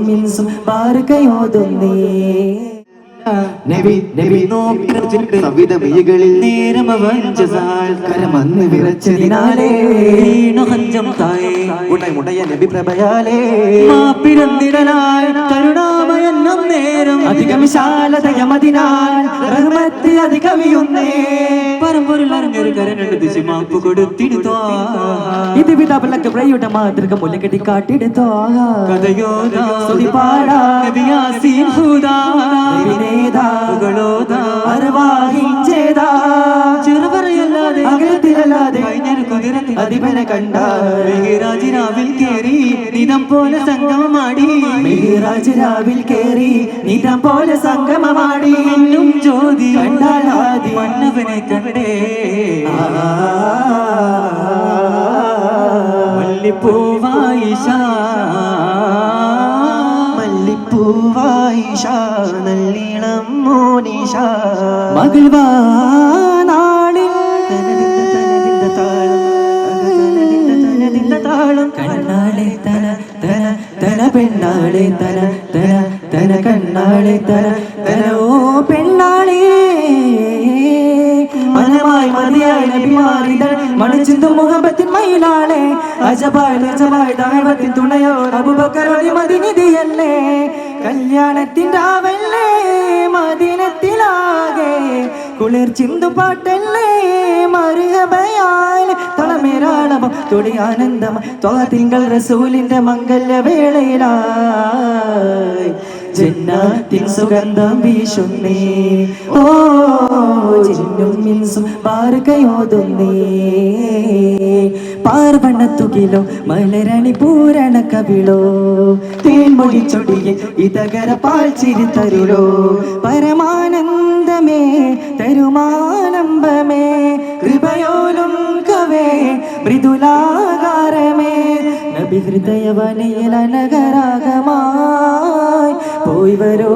മിൻസും ബാർക്കയോതുന്നേ നബി നബി നോക്കിച്ചിട്ട് സവിതമികളിൽ നേരമവഞ്ചസാൽ കരമന്ന് വിറച്ചതിനാലേ ഹഞ്ചം തായേ ഉടയ നബി പ്രഭയാലേ മാപ്പിരന്നിടലാൽ കരുണാമയന്നം നേരം അധികം വിശാലതയമതിനാൽ റഹ്മത്ത് അധികമിയുന്നേ പരമ്പൊരുൾ അറിഞ്ഞൊരു കരനുണ്ട് ദിശ മാപ്പ് കൊടുത്തിടുത്തോ ഇത് വിതാപലക്ക് പ്രയുടെ മാതൃക മുലകെട്ടി കാട്ടിടുത്തോ കഥയോദാ സുതിപാടാ നബിയാസീൻ ഹുദാ ചെറുപറയല്ലാതെ അകലത്തിലല്ലാതെ കഴിഞ്ഞൊരു കുതിരത്തിൽ അതിപനെ കണ്ട രാജിരാവിൽ കേറി നിതം പോലെ സംഗമമാടി രാവിൽ കേറി നിതം പോലെ സംഗമമാടി എന്നും ജ്യോതി കണ്ടാലാതി മന്നവനെ കണ്ടേ മല്ലിപ്പൂവായിഷ മല്ലിപ്പൂവായിഷ നല്ലിളം മോനിഷ മകൾവാനാളിൽ താളം കണ്ണാളെ തന തന തന പെണ്ണാളെ തന തന തന കണ്ണാളെ തന തന ഓ പെണ്ണാളെ മനമായി മതിയായി നബിമാരിതൾ മണിച്ചിന്തും മുഹബത്തിൻ മയിലാളെ അജബായ് അജബായ് ദൈവത്തിൻ തുണയോ അബൂബക്കർ മദിനിധിയല്ലേ കല്യാണത്തിൻ്റെ ആവല്ലേ മദീനത്തിലാകെ കുളിർ ചിന്തുപാട്ടല്ലേ മറുഹബയാൽ തളമേരാളമം തൊടി ആനന്ദം തിങ്കൾ റസൂലിന്റെ മംഗല്യ വേളയിലായി ജന്നാത്തിൻ സുഗന്ധം വീശുന്നേ ഓ ജിന്നും മിൻസും ബാർക്കയോതുന്നേ പാർവണത്തുകിലോ മലരണി പൂരണ കവിളോ തേൻമൊഴി ചൊടിയെ ഇതകര പാൽ ചിരി തരുളോ പരമാനന്ദമേ തരുമാനമ്പമേ കൃപയോലും കവേ മൃദുലാകാരമേ നബി ഹൃദയവനയിൽ അനഗരാഗമായി പോയി വരോ